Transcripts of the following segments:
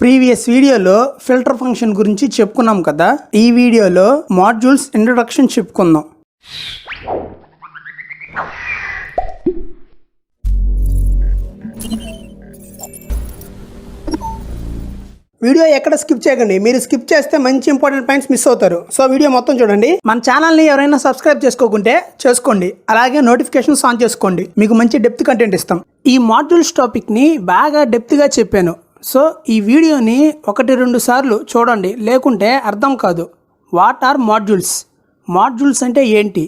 Previous వీడియోలో filter function గురించి చెప్పుకున్నాం కదా. ఈ వీడియోలో మాడ్యూల్స్ ఇంట్రొడక్షన్ చెప్పుకుందాం. వీడియో ఎక్కడ స్కిప్ చేయకండి. మీరు స్కిప్ చేస్తే మంచి ఇంపార్టెంట్ పాయింట్స్ మిస్ అవుతారు. సో వీడియో మొత్తం చూడండి. మన ఛానల్ని ఎవరైనా సబ్స్క్రైబ్ చేసుకోకుంటే చేసుకోండి. అలాగే నోటిఫికేషన్స్ ఆన్ చేసుకోండి. మీకు మంచి డెప్త్ కంటెంట్ ఇస్తాం. ఈ మాడ్యూల్స్ టాపిక్ని బాగా డెప్త్గా చెప్పాను. సో ఈ వీడియోని 1-2 సార్లు చూడండి, లేకుంటే అర్థం కాదు. What are modules? మాడ్యూల్స్ అంటే ఏంటి?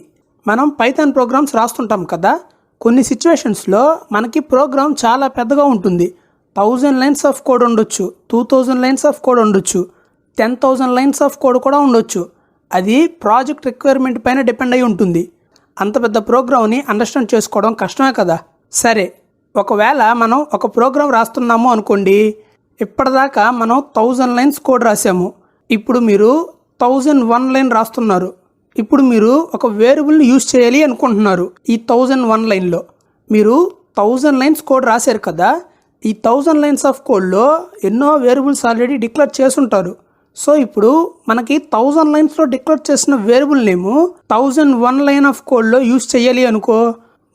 మనం పైథాన్ ప్రోగ్రామ్స్ రాస్తుంటాం కదా. కొన్ని సిచ్యువేషన్స్లో మనకి ప్రోగ్రామ్ చాలా పెద్దగా ఉంటుంది. 1000 లైన్స్ ఆఫ్ కోడ్ ఉండొచ్చు, 2000 లైన్స్ ఆఫ్ కోడ్ ఉండొచ్చు, 10,000 లైన్స్ ఆఫ్ కోడ్ కూడా ఉండొచ్చు. అది ప్రాజెక్ట్ రిక్వైర్మెంట్ పైన డిపెండ్ అయి ఉంటుంది. అంత పెద్ద ప్రోగ్రామ్ని అండర్స్టాండ్ చేసుకోవడం కష్టమే కదా. సరే, ఒకవేళ మనం ఒక ప్రోగ్రామ్ రాస్తున్నాము అనుకోండి. ఇప్పటిదాకా మనం 1000 లైన్స్ కోడ్ రాసాము. ఇప్పుడు మీరు 1001 లైన్ రాస్తున్నారు. ఇప్పుడు మీరు ఒక వేరియబుల్ని యూజ్ చేయాలి అనుకుంటున్నారు. ఈ 1001 లైన్లో మీరు 1000 లైన్స్ కోడ్ రాశారు కదా. ఈ 1000 లైన్స్ ఆఫ్ కోడ్లో ఎన్నో వేరియబుల్స్ ఆల్రెడీ డిక్లేర్ చేసుంటారు. సో ఇప్పుడు మనకి 1000 లైన్స్లో డిక్లేర్ చేసిన వేరియబుల్ నేము 1001 లైన్ ఆఫ్ కోడ్లో యూజ్ చేయాలి అనుకో.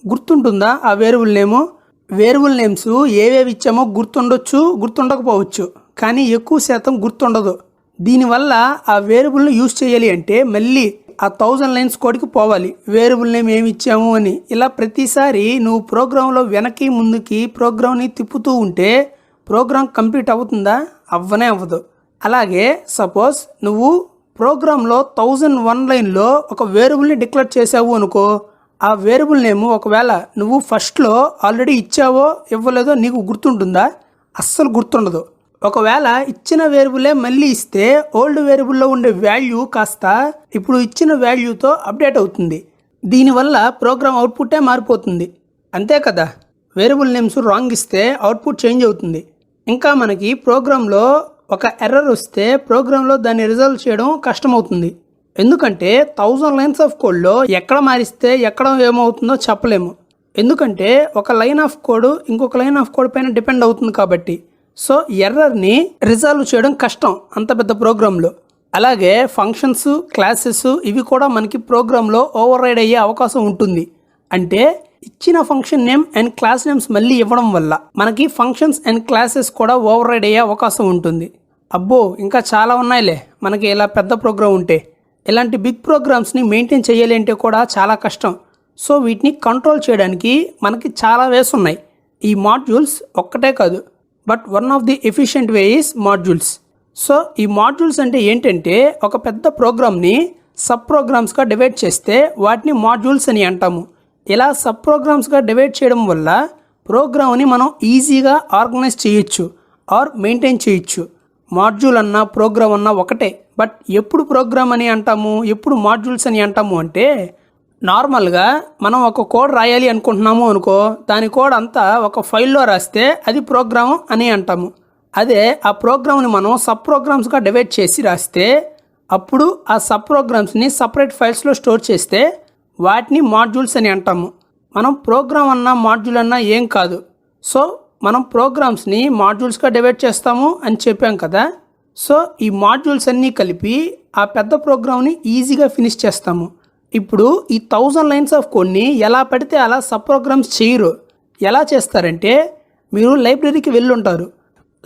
గుర్తుంటుందా ఆ వేరియబుల్ నేము? వేరియబుల్ నేమ్స్ ఏవేవి ఇచ్చామో గుర్తుండొచ్చు, గుర్తుండకపోవచ్చు, కానీ ఎక్కువ శాతం గుర్తుండదు. దీనివల్ల ఆ వేరియబుల్ని యూజ్ చేయాలి అంటే మళ్ళీ ఆ 1000 లైన్స్ కోడ్కి పోవాలి. వేరియబుల్ నేమ్ ఏమి ఇచ్చాము అని. ఇలా ప్రతిసారి నువ్వు ప్రోగ్రాంలో వెనక్కి ముందుకి ప్రోగ్రామ్ని తిప్పుతూ ఉంటే ప్రోగ్రామ్ కంప్లీట్ అవుతుందా? అవ్వనే అవ్వదు. అలాగే సపోజ్ నువ్వు ప్రోగ్రాంలో 1001 లైన్లో ఒక వేరియబుల్ని డిక్లేర్ చేసావు అనుకో. ఆ వేరియబుల్ నేమ్ ఒకవేళ నువ్వు ఫస్ట్లో ఆల్రెడీ ఇచ్చావో ఇవ్వలేదో నీకు గుర్తుంటుందా? అస్సలు గుర్తుండదు. ఒకవేళ ఇచ్చిన వేరియబులే మళ్ళీ ఇస్తే ఓల్డ్ వేరియబుల్లో ఉండే వాల్యూ కాస్త ఇప్పుడు ఇచ్చిన వాల్యూతో అప్డేట్ అవుతుంది. దీనివల్ల ప్రోగ్రామ్ అవుట్పుట్టే మారిపోతుంది. అంతే కదా. వేరియబుల్ నేమ్స్ రాంగ్ ఇస్తే అవుట్పుట్ చేంజ్ అవుతుంది. ఇంకా మనకి ప్రోగ్రాంలో ఒక ఎర్రర్ వస్తే ప్రోగ్రాంలో దాన్ని రిజాల్వ్ చేయడం కష్టమవుతుంది. ఎందుకంటే 1000 లైన్స్ ఆఫ్ కోడ్లో ఎక్కడ మారిస్తే ఎక్కడ ఏమవుతుందో చెప్పలేము. ఎందుకంటే ఒక లైన్ ఆఫ్ కోడ్ ఇంకొక లైన్ ఆఫ్ కోడ్ పైన డిపెండ్ అవుతుంది కాబట్టి. సో ఎర్రర్ని రిజాల్వ్ చేయడం కష్టం అంత పెద్ద ప్రోగ్రాంలో. అలాగే ఫంక్షన్స్, క్లాసెస్ ఇవి కూడా మనకి ప్రోగ్రాంలో ఓవర్ రైడ్ అయ్యే అవకాశం ఉంటుంది. అంటే ఇచ్చిన function name and class names మళ్ళీ ఇవ్వడం వల్ల మనకి ఫంక్షన్స్ అండ్ క్లాసెస్ కూడా ఓవర్ రైడ్ అయ్యే అవకాశం ఉంటుంది. అబ్బో, ఇంకా చాలా ఉన్నాయిలే మనకి ఇలా పెద్ద ప్రోగ్రామ్ ఉంటే. ఇలాంటి బిగ్ ప్రోగ్రామ్స్ని మెయింటైన్ చేయాలి అంటే కూడా చాలా కష్టం. సో వీటిని కంట్రోల్ చేయడానికి మనకి చాలా వేస్ ఉన్నాయి. ఈ మాడ్యూల్స్ ఒక్కటే కాదు, but one of the efficient way is modules. So ఈ మాడ్యూల్స్ అంటే ఏంటంటే ఒక పెద్ద ప్రోగ్రామ్ని సబ్ ప్రోగ్రామ్స్గా డివైడ్ చేస్తే వాటిని మాడ్యూల్స్ అని అంటాము. ఇలా సబ్ ప్రోగ్రామ్స్గా డివైడ్ చేయడం వల్ల ప్రోగ్రామ్ని మనం ఈజీగా ఆర్గనైజ్ చేయొచ్చు ఆర్ మెయింటైన్ చేయొచ్చు. మాడ్యూల్ అన్నా ప్రోగ్రామ్ అన్నా ఒకటే. బట్ ఎప్పుడు ప్రోగ్రామ్ అని అంటాము, ఎప్పుడు మాడ్యూల్స్ అని అంటాము అంటే, నార్మల్గా మనం ఒక కోడ్ రాయాలి అనుకుంటున్నాము అనుకో. దాని కోడ్ అంతా ఒక ఫైల్లో రాస్తే అది ప్రోగ్రామ్ అని అంటాము. అదే ఆ ప్రోగ్రామ్ని మనం సబ్ ప్రోగ్రామ్స్గా డివైడ్ చేసి రాస్తే అప్పుడు ఆ సబ్ ప్రోగ్రామ్స్ని సపరేట్ ఫైల్స్లో స్టోర్ చేస్తే వాటిని మాడ్యూల్స్ అని అంటాము. మనం ప్రోగ్రామ్ అన్నా మాడ్యూల్ అన్నా ఏం కాదు. సో మనం ప్రోగ్రామ్స్ని మాడ్యూల్స్గా డివైడ్ చేస్తాము అని చెప్పాం కదా. సో ఈ మాడ్యూల్స్ అన్నీ కలిపి ఆ పెద్ద ప్రోగ్రామ్ని ఈజీగా ఫినిష్ చేస్తాము. ఇప్పుడు ఈ 1000 లైన్స్ ఆఫ్ కోడ్ని ఎలా పడితే అలా సబ్ ప్రోగ్రామ్స్ చేయరు. ఎలా చేస్తారంటే, మీరు లైబ్రరీకి వెళ్ళుంటారు.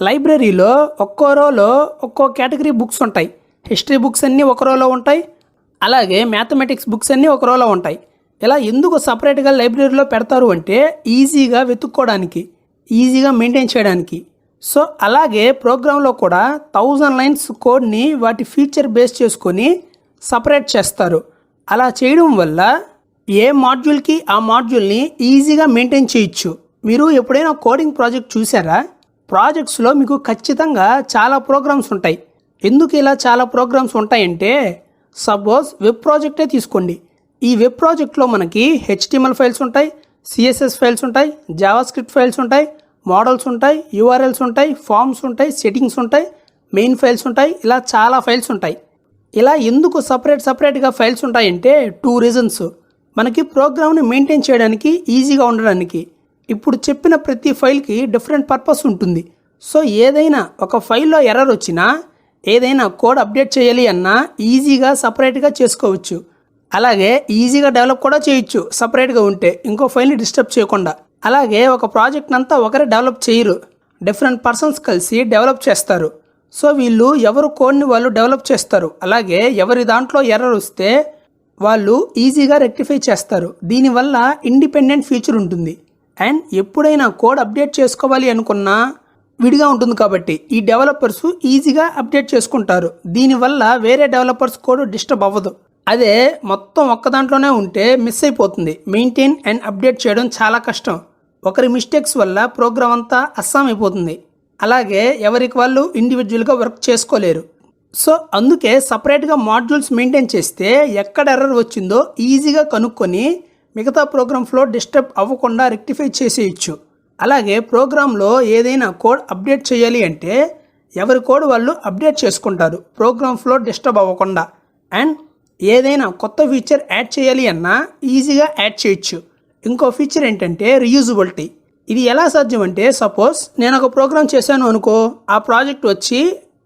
లైబ్రరీలో ఒక్కో రోలో ఒక్కో కేటగిరీ బుక్స్ ఉంటాయి. హిస్టరీ బుక్స్ అన్నీ ఒక రోలో ఉంటాయి. అలాగే మ్యాథమెటిక్స్ బుక్స్ అన్నీ ఒక రోలో ఉంటాయి. ఇలా ఎందుకు సపరేట్గా లైబ్రరీలో పెడతారు అంటే ఈజీగా వెతుక్కోవడానికి, ఈజీగా మెయింటైన్ చేయడానికి. సో అలాగే ప్రోగ్రాంలో కూడా 1000 లైన్స్ కోడ్ని వాటి ఫీచర్ బేస్ చేసుకొని సపరేట్ చేస్తారు. అలా చేయడం వల్ల ఏ మాడ్యూల్కి ఆ మాడ్యూల్ని ఈజీగా మెయింటైన్ చేయొచ్చు. మీరు ఎప్పుడైనా కోడింగ్ ప్రాజెక్ట్ చూసారా? ప్రాజెక్ట్స్లో మీకు ఖచ్చితంగా చాలా ప్రోగ్రామ్స్ ఉంటాయి. ఎందుకు ఇలా చాలా ప్రోగ్రామ్స్ ఉంటాయంటే, సపోజ్ వెబ్ ప్రాజెక్టే తీసుకోండి. ఈ వెబ్ ప్రాజెక్ట్లో మనకి HTML ఫైల్స్ ఉంటాయి, CSS ఫైల్స్ ఉంటాయి, జావాస్క్రిప్ట్ ఫైల్స్ ఉంటాయి, మోడల్స్ ఉంటాయి, URLs ఉంటాయి, ఫామ్స్ ఉంటాయి, సెట్టింగ్స్ ఉంటాయి, మెయిన్ ఫైల్స్ ఉంటాయి. ఇలా చాలా ఫైల్స్ ఉంటాయి. ఇలా ఎందుకు సపరేట్గా ఫైల్స్ ఉంటాయంటే 2 రీజన్స్. మనకి ప్రోగ్రామ్ని మెయింటైన్ చేయడానికి ఈజీగా ఉండడానికి. ఇప్పుడు చెప్పిన ప్రతి ఫైల్కి డిఫరెంట్ పర్పస్ ఉంటుంది. సో ఏదైనా ఒక ఫైల్లో ఎర్రర్ వచ్చినా ఏదైనా కోడ్ అప్డేట్ చేయాలి అన్నా ఈజీగా సపరేట్గా చేసుకోవచ్చు. అలాగే ఈజీగా డెవలప్ కూడా చేయొచ్చు సపరేట్గా ఉంటే, ఇంకో ఫైల్ని డిస్టర్బ్ చేయకుండా. అలాగే ఒక ప్రాజెక్ట్ అంతా ఒకరే డెవలప్ చేయరు, డిఫరెంట్ పర్సన్స్ కలిసి డెవలప్ చేస్తారు. సో వీళ్ళు ఎవరు కోడ్ని వాళ్ళు డెవలప్ చేస్తారు. అలాగే ఎవరి దాంట్లో ఎర్రర్ వస్తే వాళ్ళు ఈజీగా రెక్టిఫై చేస్తారు. దీనివల్ల ఇండిపెండెంట్ ఫీచర్ ఉంటుంది. అండ్ ఎప్పుడైనా కోడ్ అప్డేట్ చేసుకోవాలి అనుకున్నా విడిగా ఉంటుంది కాబట్టి ఈ డెవలపర్స్ ఈజీగా అప్డేట్ చేసుకుంటారు. దీనివల్ల వేరే డెవలపర్స్ కోడ్ డిస్టర్బ్ అవ్వదు. అదే మొత్తం ఒక్క దాంట్లోనే ఉంటే మిస్ అయిపోతుంది. మెయింటైన్ అండ్ అప్డేట్ చేయడం చాలా కష్టం. ఒకరి మిస్టేక్స్ వల్ల ప్రోగ్రామ్ అంతా అస్సాం అయిపోతుంది. అలాగే ఎవరికి వాళ్ళు ఇండివిజువల్గా వర్క్ చేసుకోలేరు. సో అందుకే సపరేట్గా మాడ్యూల్స్ మెయింటైన్ చేస్తే ఎక్కడ ఎర్రర్ వచ్చిందో ఈజీగా కనుక్కొని మిగతా ప్రోగ్రామ్ ఫ్లో డిస్టర్బ్ అవ్వకుండా రెక్టిఫై చేసేయచ్చు. అలాగే ప్రోగ్రాంలో ఏదైనా కోడ్ అప్డేట్ చేయాలి అంటే ఎవరి కోడ్ వాళ్ళు అప్డేట్ చేసుకుంటారు ప్రోగ్రామ్ ఫ్లో డిస్టర్బ్ అవ్వకుండా. అండ్ ఏదైనా కొత్త ఫీచర్ యాడ్ చేయాలి అన్నా ఈజీగా యాడ్ చేయొచ్చు. ఇంకో ఫీచర్ ఏంటంటే రీయూజబిలిటీ. ఇది ఎలా సాధ్యం అంటే, సపోజ్ నేను ఒక ప్రోగ్రామ్ చేశాను అనుకో, ఆ ప్రాజెక్ట్ వచ్చి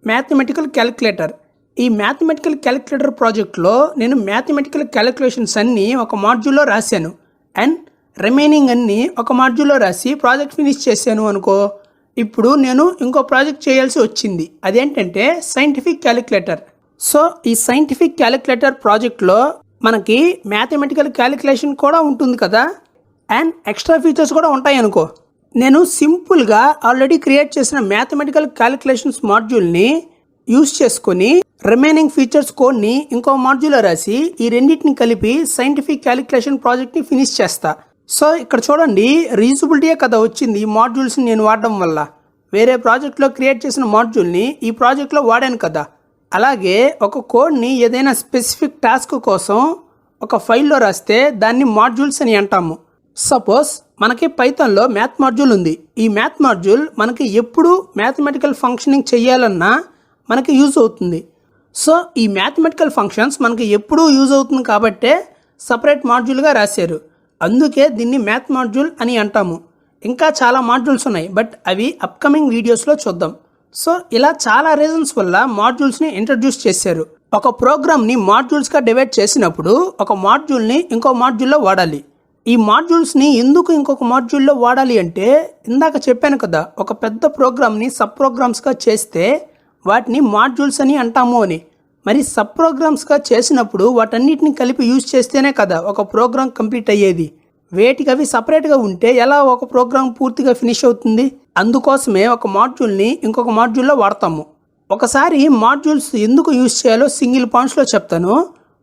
మ్యాథమెటికల్ క్యాలిక్యులేటర్. ఈ మ్యాథమెటికల్ క్యాలిక్యులేటర్ ప్రాజెక్ట్లో నేను మ్యాథమెటికల్ క్యాలిక్యులేషన్స్ అన్నీ ఒక మాడ్యూల్లో రాశాను అండ్ రిమైనింగ్ అన్నీ ఒక మాడ్యూల్లో రాసి ప్రాజెక్ట్ ఫినిష్ చేశాను అనుకో. ఇప్పుడు నేను ఇంకో ప్రాజెక్ట్ చేయాల్సి వచ్చింది. అదేంటంటే సైంటిఫిక్ క్యాలిక్యులేటర్. సో ఈ సైంటిఫిక్ క్యాలిక్యులేటర్ ప్రాజెక్ట్లో మనకి మ్యాథమెటికల్ క్యాలిక్యులేషన్ కూడా ఉంటుంది కదా, అండ్ ఎక్స్ట్రా ఫీచర్స్ కూడా ఉంటాయి అనుకో. నేను సింపుల్గా ఆల్రెడీ క్రియేట్ చేసిన మ్యాథమెటికల్ క్యాలిక్యులేషన్స్ మాడ్యూల్ని యూస్ చేసుకొని రిమైనింగ్ ఫీచర్స్ కోడ్ని ఇంకో మాడ్యూల్లో రాసి ఈ రెండింటిని కలిపి సైంటిఫిక్ క్యాలిక్యులేషన్ ప్రాజెక్ట్ని ఫినిష్ చేస్తా. సో ఇక్కడ చూడండి, రీయూజబిలిటీయే కదా వచ్చింది ఈ మాడ్యూల్స్ని నేను వాడడం వల్ల. వేరే ప్రాజెక్ట్లో క్రియేట్ చేసిన మాడ్యూల్ని ఈ ప్రాజెక్ట్లో వాడాను కదా. అలాగే ఒక కోడ్ని ఏదైనా స్పెసిఫిక్ టాస్క్ కోసం ఒక ఫైల్లో రాస్తే దాన్ని మాడ్యూల్స్ అని అంటాము. సపోజ్ మనకి పైథాన్లో మ్యాథ్ మాడ్యూల్ ఉంది. ఈ మ్యాథ్ మాడ్యూల్ మనకి ఎప్పుడు మ్యాథమెటికల్ ఫంక్షనింగ్ చేయాలన్నా మనకి యూజ్ అవుతుంది. సో ఈ మ్యాథమెటికల్ ఫంక్షన్స్ మనకి ఎప్పుడూ యూజ్ అవుతుంది కాబట్టే సపరేట్ మాడ్యూల్గా రాశారు. అందుకే దీన్ని మ్యాథ్ మాడ్యూల్ అని అంటాము. ఇంకా చాలా మాడ్యూల్స్ ఉన్నాయి, బట్ అవి అప్కమింగ్ వీడియోస్లో చూద్దాం. సో ఇలా చాలా రీజన్స్ వల్ల మాడ్యూల్స్ని ఇంట్రడ్యూస్ చేశారు. ఒక ప్రోగ్రామ్ని మాడ్యూల్స్గా డివైడ్ చేసినప్పుడు ఒక మాడ్యూల్ని ఇంకో మాడ్యూల్లో వాడాలి. ఈ మాడ్యూల్స్ని ఎందుకు ఇంకొక మాడ్యూల్లో వాడాలి అంటే, ఇందాక చెప్పాను కదా, ఒక పెద్ద ప్రోగ్రామ్ని సబ్ ప్రోగ్రామ్స్గా చేస్తే వాటిని మాడ్యూల్స్ అని అంటాము అని. మరి సబ్ ప్రోగ్రామ్స్గా చేసినప్పుడు వాటన్నిటిని కలిపి యూజ్ చేస్తేనే కదా ఒక ప్రోగ్రామ్ కంప్లీట్ అయ్యేది. వేటికి అవి సపరేట్గా ఉంటే ఎలా ఒక ప్రోగ్రామ్ పూర్తిగా ఫినిష్ అవుతుంది? అందుకోసమే ఒక మాడ్యూల్ని ఇంకొక మాడ్యూల్లో వాడతాము. ఒకసారి మాడ్యూల్స్ ఎందుకు యూజ్ చేయాలో సింగిల్ పాయింట్స్లో చెప్తాను.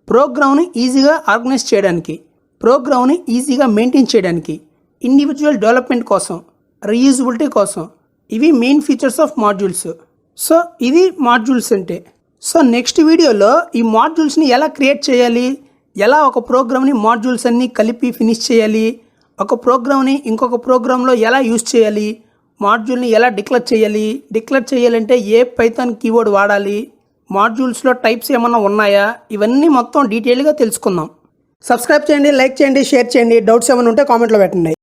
ప్రోగ్రామ్ని ఈజీగా ఆర్గనైజ్ చేయడానికి, ప్రోగ్రామ్ని ఈజీగా మెయింటైన్ చేయడానికి, ఇండివిజువల్ డెవలప్మెంట్ కోసం, రీయూజబిలిటీ కోసం. ఇవి main features of modules. So ఇది మాడ్యూల్స్ అంటే. సో నెక్స్ట్ వీడియోలో ఈ మాడ్యూల్స్ని ఎలా క్రియేట్ చేయాలి, ఎలా ఒక ప్రోగ్రామ్ని మాడ్యూల్స్ అన్నీ కలిపి ఫినిష్ చేయాలి, ఒక ప్రోగ్రామ్ని ఇంకొక ప్రోగ్రాంలో ఎలా యూజ్ చేయాలి, మాడ్యూల్ని ఎలా డిక్లేర్ చేయాలంటే ఏ పైథాన్ కీవర్డ్ వాడాలి, మాడ్యూల్స్లో టైప్స్ ఏమన్నా ఉన్నాయా, ఇవన్నీ మొత్తం డీటెయిల్గా తెలుసుకుందాం. సబ్స్క్రైబ్ చేయండి, లైక్ చేయండి, షేర్ చేయండి. డౌట్స్ ఏమైనా ఉంటే కామెంట్లో పెట్టండి.